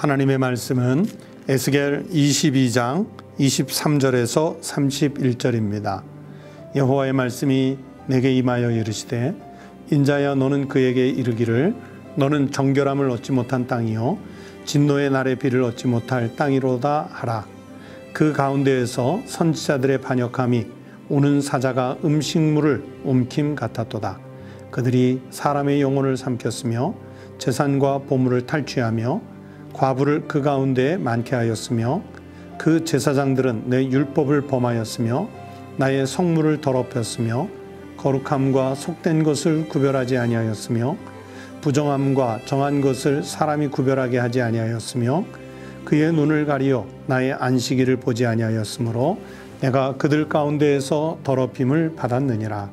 하나님의 말씀은 에스겔 22장 23절에서 31절입니다. 여호와의 말씀이 내게 임하여 이르시되 인자야 너는 그에게 이르기를 너는 정결함을 얻지 못한 땅이요 진노의 날의 비를 얻지 못할 땅이로다 하라. 그 가운데에서 선지자들의 반역함이 우는 사자가 음식물을 움킴 같았도다. 그들이 사람의 영혼을 삼켰으며 재산과 보물을 탈취하며 과부를 그 가운데에 많게 하였으며 그 제사장들은 내 율법을 범하였으며 나의 성물을 더럽혔으며 거룩함과 속된 것을 구별하지 아니하였으며 부정함과 정한 것을 사람이 구별하게 하지 아니하였으며 그의 눈을 가리어 나의 안식일을 보지 아니하였으므로 내가 그들 가운데에서 더럽힘을 받았느니라.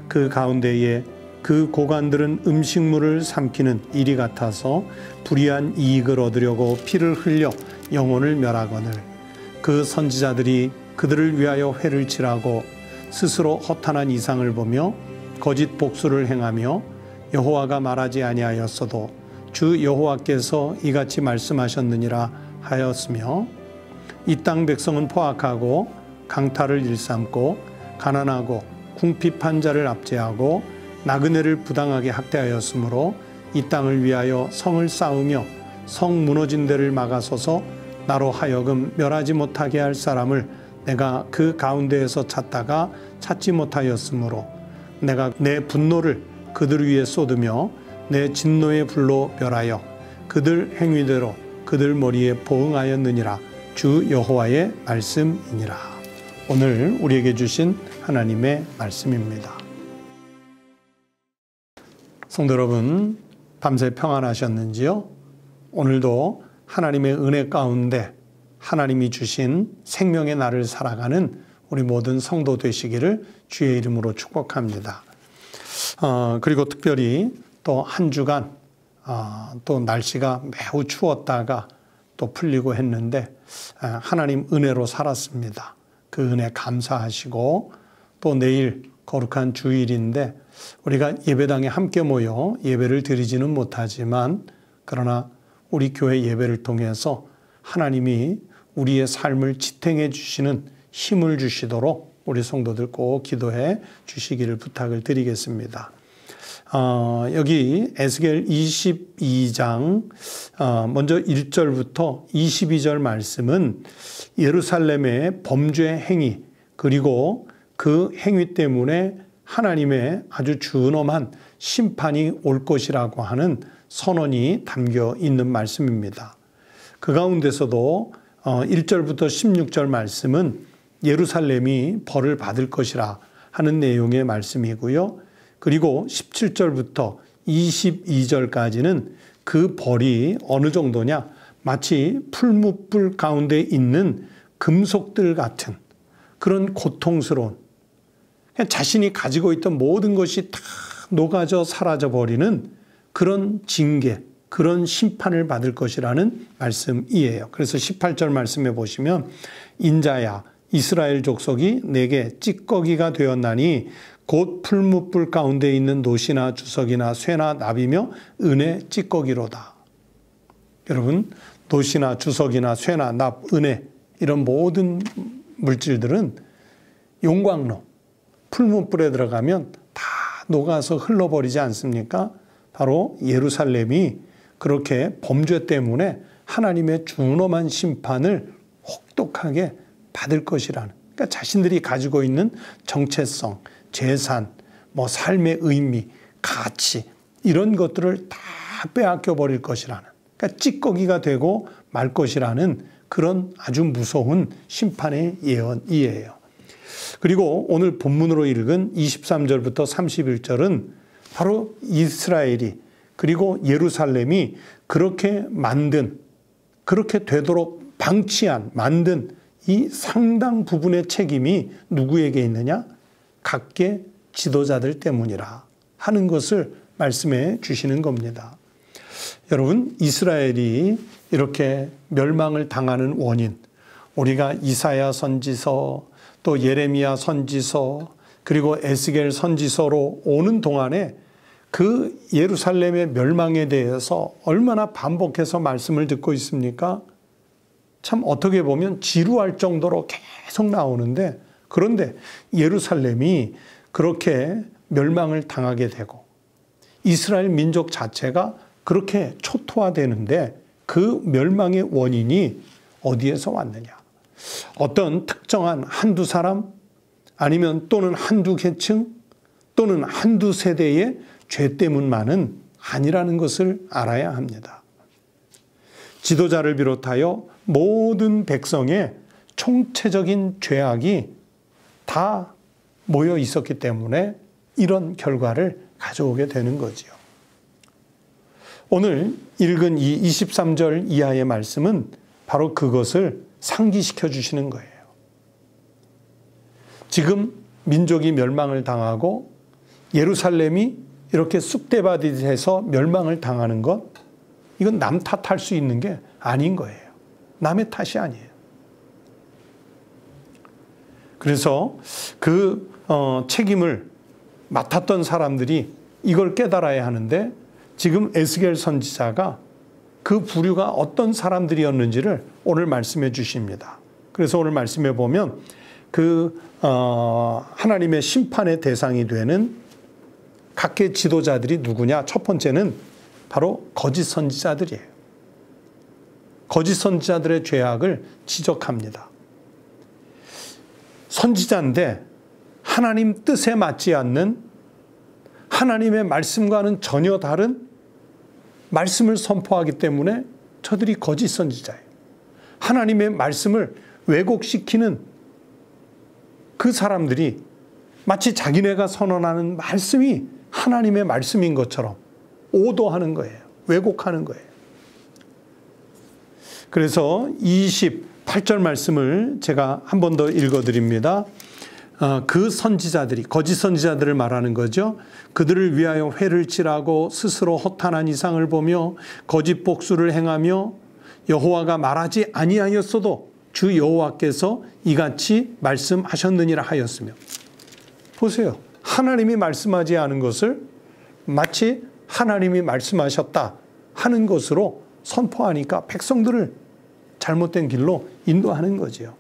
그 가운데에 그 고관들은 음식물을 삼키는 이리 같아서 불의한 이익을 얻으려고 피를 흘려 영혼을 멸하거늘 그 선지자들이 그들을 위하여 회를 칠하고 스스로 허탄한 이상을 보며 거짓 복수를 행하며 여호와가 말하지 아니하였어도 주 여호와께서 이같이 말씀하셨느니라 하였으며 이 땅 백성은 포악하고 강탈을 일삼고 가난하고 궁핍한 자를 압제하고 나그네를 부당하게 학대하였으므로 이 땅을 위하여 성을 쌓으며 성 무너진 데를 막아서서 나로 하여금 멸하지 못하게 할 사람을 내가 그 가운데에서 찾다가 찾지 못하였으므로 내가 내 분노를 그들 위에 쏟으며 내 진노의 불로 멸하여 그들 행위대로 그들 머리에 보응하였느니라. 주 여호와의 말씀이니라. 오늘 우리에게 주신 하나님의 말씀입니다. 성도 여러분, 밤새 평안하셨는지요? 오늘도 하나님의 은혜 가운데 하나님이 주신 생명의 날을 살아가는 우리 모든 성도 되시기를 주의 이름으로 축복합니다. 그리고 특별히 또 한 주간 또 날씨가 매우 추웠다가 또 풀리고 했는데 하나님 은혜로 살았습니다. 그 은혜 감사하시고 또 내일 거룩한 주일인데 우리가 예배당에 함께 모여 예배를 드리지는 못하지만 그러나 우리 교회 예배를 통해서 하나님이 우리의 삶을 지탱해 주시는 힘을 주시도록 우리 성도들 꼭 기도해 주시기를 부탁을 드리겠습니다. 여기 에스겔 22장 먼저 1절부터 22절 말씀은 예루살렘의 범죄 행위 그리고 그 행위 때문에 하나님의 아주 준엄한 심판이 올 것이라고 하는 선언이 담겨 있는 말씀입니다. 그 가운데서도 1절부터 16절 말씀은 예루살렘이 벌을 받을 것이라 하는 내용의 말씀이고요. 그리고 17절부터 22절까지는 그 벌이 어느 정도냐, 마치 풀무불 가운데 있는 금속들 같은 그런 고통스러운, 자신이 가지고 있던 모든 것이 다 녹아져 사라져버리는 그런 징계, 그런 심판을 받을 것이라는 말씀이에요. 그래서 18절 말씀에 보시면 인자야 이스라엘 족속이 내게 찌꺼기가 되었나니 곧 풀무불 가운데 있는 노시나 주석이나 쇠나 납이며 은의 찌꺼기로다. 여러분, 노시나 주석이나 쇠나 납, 은혜 이런 모든 물질들은 용광로, 풀무불에 들어가면 다 녹아서 흘러버리지 않습니까? 바로 예루살렘이 그렇게 범죄 때문에 하나님의 준엄한 심판을 혹독하게 받을 것이라는, 그러니까 자신들이 가지고 있는 정체성, 재산, 삶의 의미, 가치 이런 것들을 다 빼앗겨 버릴 것이라는, 그러니까 찌꺼기가 되고 말 것이라는 그런 아주 무서운 심판의 예언이에요. 그리고 오늘 본문으로 읽은 23절부터 31절은 바로 이스라엘이 그리고 예루살렘이 그렇게 만든, 그렇게 되도록 방치한, 만든 이 상당 부분의 책임이 누구에게 있느냐? 각계 지도자들 때문이라 하는 것을 말씀해 주시는 겁니다. 여러분, 이스라엘이 이렇게 멸망을 당하는 원인, 우리가 이사야 선지서, 또 예레미야 선지서, 그리고 에스겔 선지서로 오는 동안에 그 예루살렘의 멸망에 대해서 얼마나 반복해서 말씀을 듣고 있습니까? 참 어떻게 보면 지루할 정도로 계속 나오는데, 그런데 예루살렘이 그렇게 멸망을 당하게 되고 이스라엘 민족 자체가 그렇게 초토화되는데 그 멸망의 원인이 어디에서 왔느냐? 어떤 특정한 한두 사람, 아니면 또는 한두 계층, 또는 한두 세대의 죄 때문만은 아니라는 것을 알아야 합니다. 지도자를 비롯하여 모든 백성의 총체적인 죄악이 다 모여 있었기 때문에 이런 결과를 가져오게 되는 거지요. 오늘 읽은 이 23절 이하의 말씀은 바로 그것을 상기시켜 주시는 거예요. 지금 민족이 멸망을 당하고 예루살렘이 이렇게 쑥대밭이 돼서 멸망을 당하는 것, 이건 남 탓할 수 있는 게 아닌 거예요. 남의 탓이 아니에요. 그래서 그 책임을 맡았던 사람들이 이걸 깨달아야 하는데, 지금 에스겔 선지자가 그 부류가 어떤 사람들이었는지를 오늘 말씀해 주십니다. 그래서 오늘 말씀해 보면 하나님의 심판의 대상이 되는 각계 지도자들이 누구냐? 첫 번째는 바로 거짓 선지자들이에요. 거짓 선지자들의 죄악을 지적합니다. 선지자인데 하나님 뜻에 맞지 않는, 하나님의 말씀과는 전혀 다른 말씀을 선포하기 때문에 저들이 거짓 선지자예요. 하나님의 말씀을 왜곡시키는 그 사람들이 마치 자기네가 선언하는 말씀이 하나님의 말씀인 것처럼 오도하는 거예요. 왜곡하는 거예요. 그래서 28절 말씀을 제가 한 번 더 읽어드립니다. 그 선지자들이, 거짓 선지자들을 말하는 거죠. 그들을 위하여 회를 칠하고 스스로 허탄한 이상을 보며 거짓 복수를 행하며 여호와가 말하지 아니하였어도 주 여호와께서 이같이 말씀하셨느니라 하였으며. 보세요. 하나님이 말씀하지 않은 것을 마치 하나님이 말씀하셨다 하는 것으로 선포하니까 백성들을 잘못된 길로 인도하는 거지요.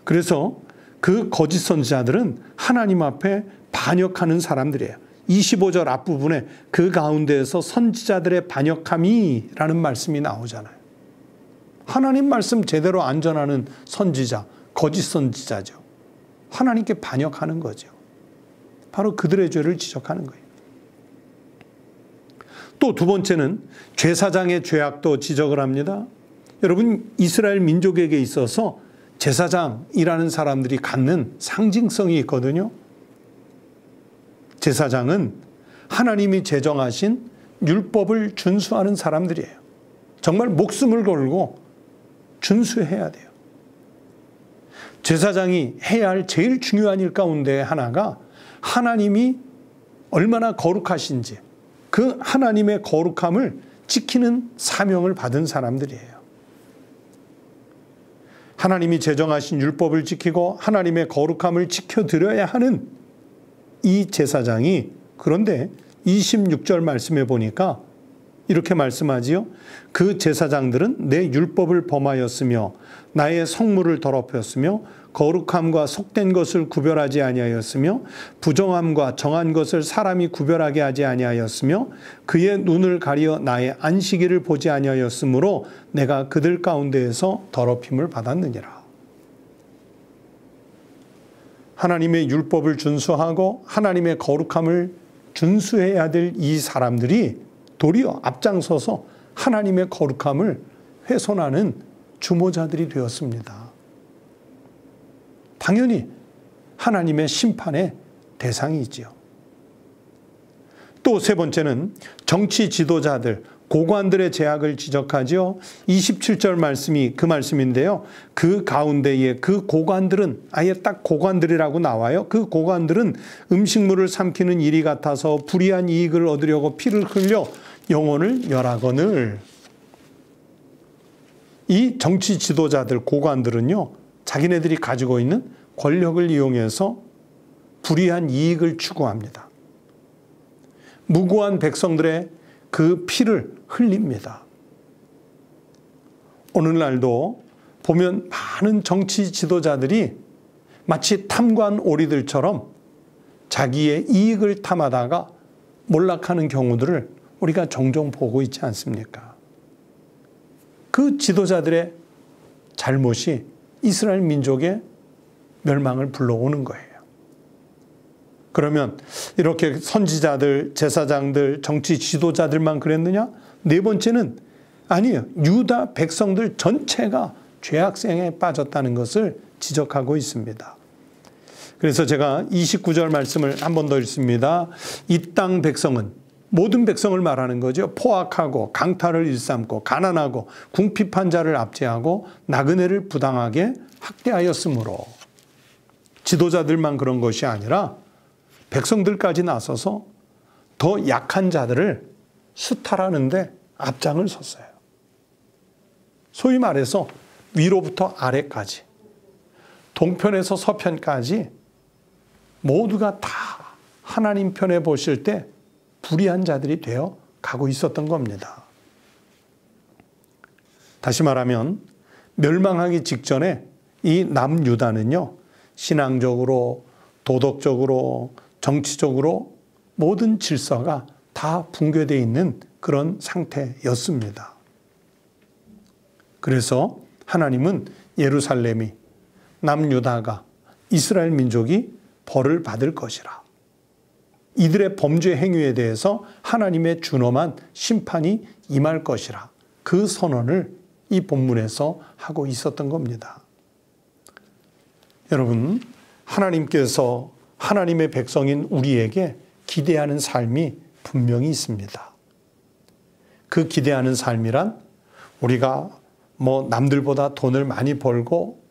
그래서 그 거짓 선지자들은 하나님 앞에 반역하는 사람들이에요. 25절 앞부분에 그 가운데에서 선지자들의 반역함이라는 말씀이 나오잖아요. 하나님 말씀 제대로 안 전하는 선지자, 거짓 선지자죠. 하나님께 반역하는 거죠. 바로 그들의 죄를 지적하는 거예요. 또 두 번째는 제사장의 죄악도 지적을 합니다. 여러분, 이스라엘 민족에게 있어서 제사장이라는 사람들이 갖는 상징성이 있거든요. 제사장은 하나님이 제정하신 율법을 준수하는 사람들이에요. 정말 목숨을 걸고 준수해야 돼요. 제사장이 해야 할 제일 중요한 일 가운데 하나가 하나님이 얼마나 거룩하신지 그 하나님의 거룩함을 지키는 사명을 받은 사람들이에요. 하나님이 제정하신 율법을 지키고 하나님의 거룩함을 지켜드려야 하는 이 제사장이, 그런데 26절 말씀해 보니까 이렇게 말씀하지요. 그 제사장들은 내 율법을 범하였으며 나의 성물을 더럽혔으며 거룩함과 속된 것을 구별하지 아니하였으며 부정함과 정한 것을 사람이 구별하게 하지 아니하였으며 그의 눈을 가리어 나의 안식일을 보지 아니하였으므로 내가 그들 가운데에서 더럽힘을 받았느니라. 하나님의 율법을 준수하고 하나님의 거룩함을 준수해야 될 이 사람들이 도리어 앞장서서 하나님의 거룩함을 훼손하는 주모자들이 되었습니다. 당연히 하나님의 심판의 대상이지요. 또 세 번째는 정치 지도자들, 고관들의 죄악을 지적하죠. 27절 말씀이 그 말씀인데요. 그 가운데에 그 고관들은, 아예 딱 고관들이라고 나와요. 그 고관들은 음식물을 삼키는 일이 같아서 불의한 이익을 얻으려고 피를 흘려 영혼을 멸하거늘. 이 정치 지도자들, 고관들은요, 자기네들이 가지고 있는 권력을 이용해서 불의한 이익을 추구합니다. 무고한 백성들의 그 피를 흘립니다. 오늘날도 보면 많은 정치 지도자들이 마치 탐관 오리들처럼 자기의 이익을 탐하다가 몰락하는 경우들을 우리가 종종 보고 있지 않습니까? 그 지도자들의 잘못이 이스라엘 민족의 멸망을 불러오는 거예요. 그러면 이렇게 선지자들, 제사장들, 정치 지도자들만 그랬느냐? 네 번째는 아니에요. 유다 백성들 전체가 죄악생에 빠졌다는 것을 지적하고 있습니다. 그래서 제가 29절 말씀을 한 번 더 읽습니다. 이 땅 백성은, 모든 백성을 말하는 거죠. 포악하고 강탈을 일삼고 가난하고 궁핍한 자를 압제하고 나그네를 부당하게 학대하였으므로, 지도자들만 그런 것이 아니라 백성들까지 나서서 더 약한 자들을 수탈하는데 앞장을 섰어요. 소위 말해서 위로부터 아래까지, 동편에서 서편까지 모두가 다 하나님 편에 보실 때 불의한 자들이 되어 가고 있었던 겁니다. 다시 말하면 멸망하기 직전에 이 남유다는요, 신앙적으로, 도덕적으로, 정치적으로 모든 질서가 다 붕괴되어 있는 그런 상태였습니다. 그래서 하나님은 예루살렘이, 남유다가, 이스라엘 민족이 벌을 받을 것이라, 이들의 범죄 행위에 대해서 하나님의 준엄한 심판이 임할 것이라, 그 선언을 이 본문에서 하고 있었던 겁니다. 여러분, 하나님께서 하나님의 백성인 우리에게 기대하는 삶이 분명히 있습니다. 그 기대하는 삶이란 우리가 남들보다 돈을 많이 벌고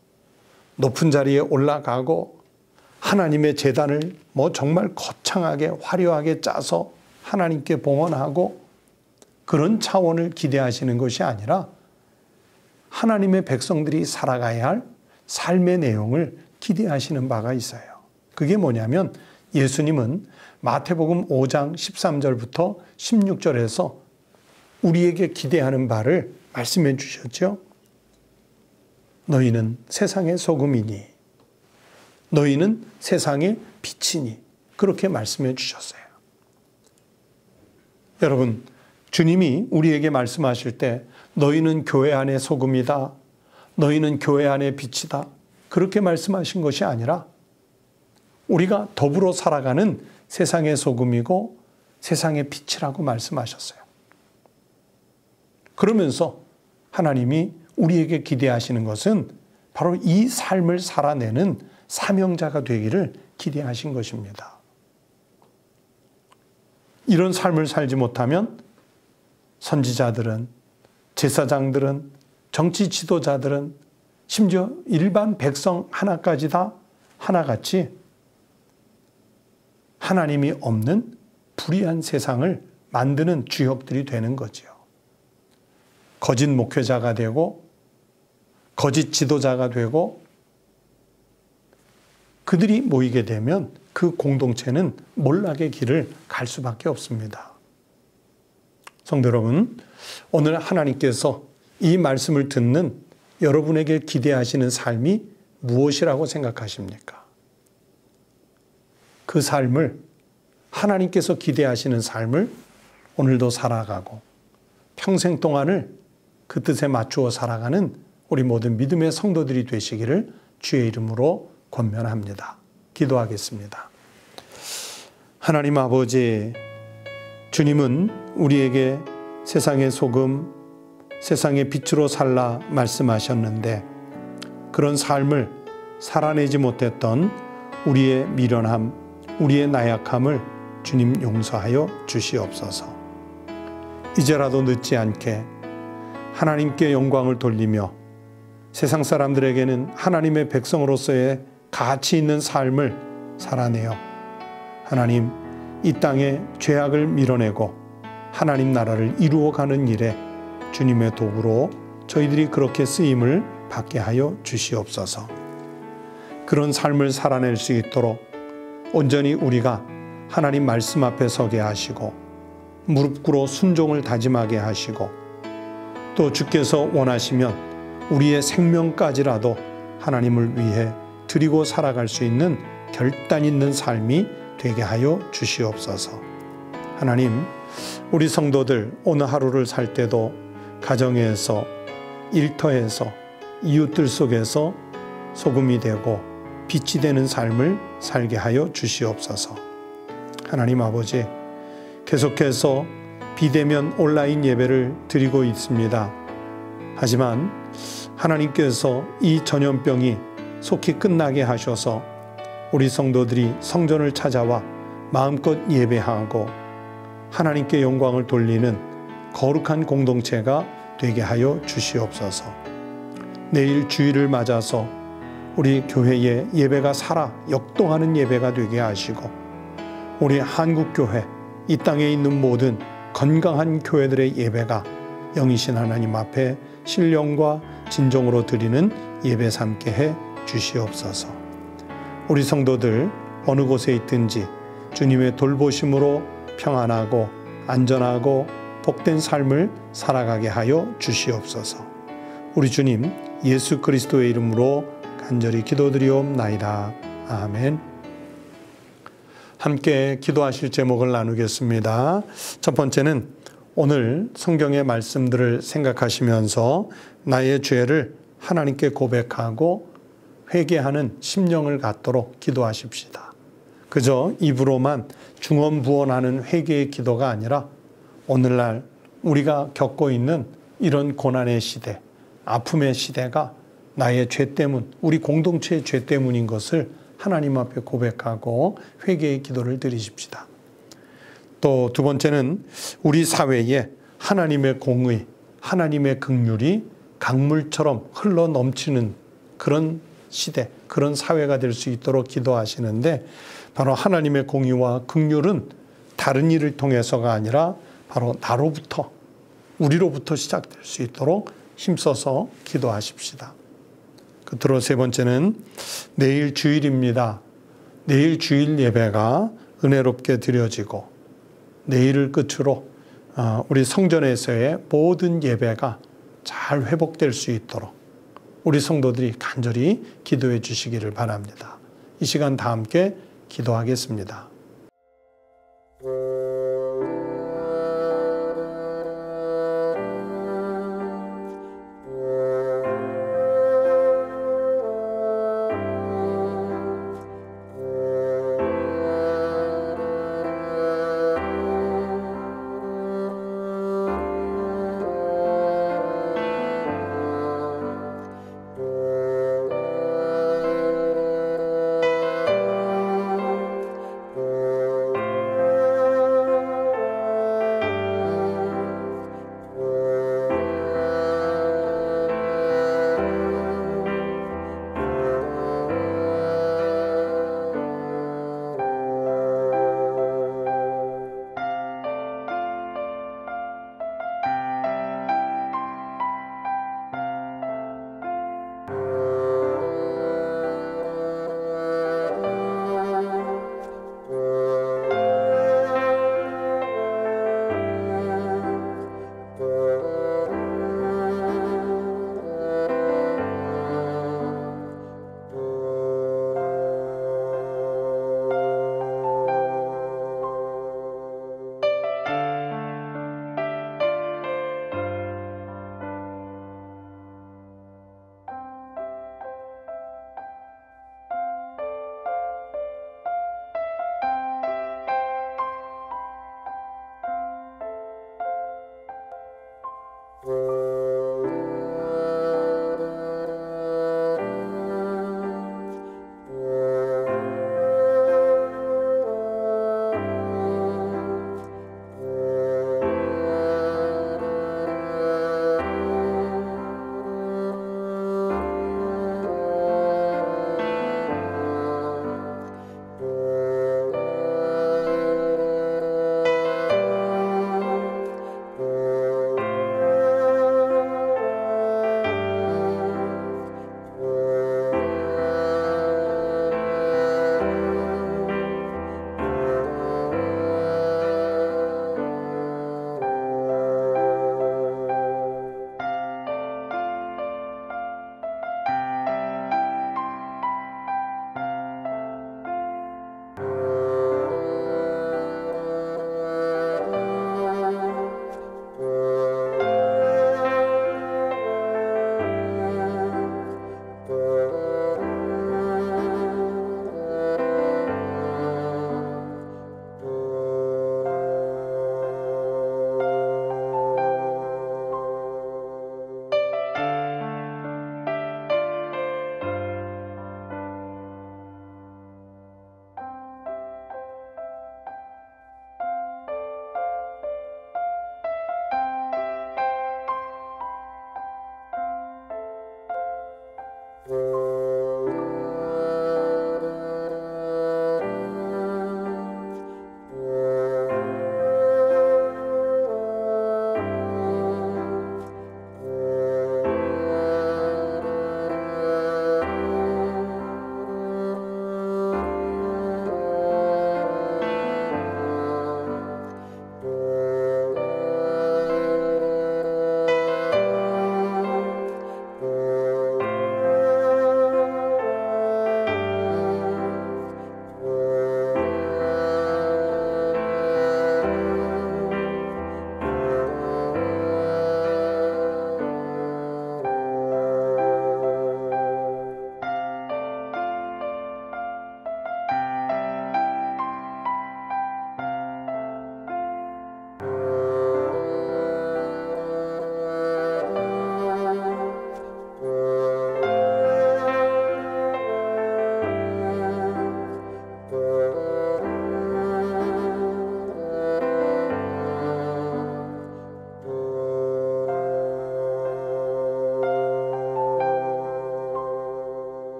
높은 자리에 올라가고 하나님의 제단을 정말 거창하게 화려하게 짜서 하나님께 봉헌하고 그런 차원을 기대하시는 것이 아니라 하나님의 백성들이 살아가야 할 삶의 내용을 기대하시는 바가 있어요. 그게 뭐냐면 예수님은 마태복음 5장 13절부터 16절에서 우리에게 기대하는 바를 말씀해 주셨죠. 너희는 세상의 소금이니 너희는 세상의 빛이니, 그렇게 말씀해 주셨어요. 여러분, 주님이 우리에게 말씀하실 때 너희는 교회 안의 소금이다, 너희는 교회 안의 빛이다, 그렇게 말씀하신 것이 아니라 우리가 더불어 살아가는 세상의 소금이고 세상의 빛이라고 말씀하셨어요. 그러면서 하나님이 우리에게 기대하시는 것은 바로 이 삶을 살아내는 사명자가 되기를 기대하신 것입니다. 이런 삶을 살지 못하면 선지자들은, 제사장들은, 정치 지도자들은, 심지어 일반 백성 하나까지 다 하나같이 하나님이 없는 불의한 세상을 만드는 주역들이 되는 거지요. 거짓 목회자가 되고 거짓 지도자가 되고, 그들이 모이게 되면 그 공동체는 몰락의 길을 갈 수밖에 없습니다. 성도 여러분, 오늘 하나님께서 이 말씀을 듣는 여러분에게 기대하시는 삶이 무엇이라고 생각하십니까? 그 삶을, 하나님께서 기대하시는 삶을 오늘도 살아가고 평생 동안을 그 뜻에 맞추어 살아가는 우리 모든 믿음의 성도들이 되시기를 주의 이름으로 권면합니다. 기도하겠습니다. 하나님 아버지, 주님은 우리에게 세상의 소금, 세상의 빛으로 살라 말씀하셨는데 그런 삶을 살아내지 못했던 우리의 미련함, 우리의 나약함을 주님 용서하여 주시옵소서. 이제라도 늦지 않게 하나님께 영광을 돌리며 세상 사람들에게는 하나님의 백성으로서의 가치 있는 삶을 살아내어 하나님, 이 땅에 죄악을 밀어내고 하나님 나라를 이루어가는 일에 주님의 도구로 저희들이 그렇게 쓰임을 받게 하여 주시옵소서. 그런 삶을 살아낼 수 있도록 온전히 우리가 하나님 말씀 앞에 서게 하시고 무릎 꿇어 순종을 다짐하게 하시고 또 주께서 원하시면 우리의 생명까지라도 하나님을 위해 드리고 살아갈 수 있는 결단 있는 삶이 되게 하여 주시옵소서. 하나님, 우리 성도들 오늘 하루를 살 때도 가정에서, 일터에서, 이웃들 속에서 소금이 되고 빛이 되는 삶을 살게 하여 주시옵소서. 하나님 아버지, 계속해서 비대면 온라인 예배를 드리고 있습니다. 하지만 하나님께서 이 전염병이 속히 끝나게 하셔서 우리 성도들이 성전을 찾아와 마음껏 예배하고 하나님께 영광을 돌리는 거룩한 공동체가 되게 하여 주시옵소서. 내일 주일을 맞아서 우리 교회의 예배가 살아 역동하는 예배가 되게 하시고 우리 한국교회, 이 땅에 있는 모든 건강한 교회들의 예배가 영이신 하나님 앞에 신령과 진정으로 드리는 예배 삼게 해 주시옵소서. 우리 성도들 어느 곳에 있든지 주님의 돌보심으로 평안하고 안전하고 복된 삶을 살아가게 하여 주시옵소서. 우리 주님 예수 그리스도의 이름으로 간절히 기도드리옵나이다. 아멘. 함께 기도하실 제목을 나누겠습니다. 첫 번째는 오늘 성경의 말씀들을 생각하시면서 나의 죄를 하나님께 고백하고 회개하는 심령을 갖도록 기도하십시다. 그저 입으로만 중언부언하는 회개의 기도가 아니라 오늘날 우리가 겪고 있는 이런 고난의 시대, 아픔의 시대가 나의 죄 때문, 우리 공동체의 죄 때문인 것을 하나님 앞에 고백하고 회개의 기도를 드리십시다. 또 두 번째는 우리 사회에 하나님의 공의, 하나님의 긍휼이 강물처럼 흘러 넘치는 그런 시대, 그런 사회가 될 수 있도록 기도하시는데 바로 하나님의 공의와 긍휼은 다른 일을 통해서가 아니라 바로 나로부터, 우리로부터 시작될 수 있도록 힘써서 기도하십시다. 끝으로 세 번째는 내일 주일입니다. 내일 주일 예배가 은혜롭게 드려지고 내일을 끝으로 우리 성전에서의 모든 예배가 잘 회복될 수 있도록 우리 성도들이 간절히 기도해 주시기를 바랍니다. 이 시간 다 함께 기도하겠습니다.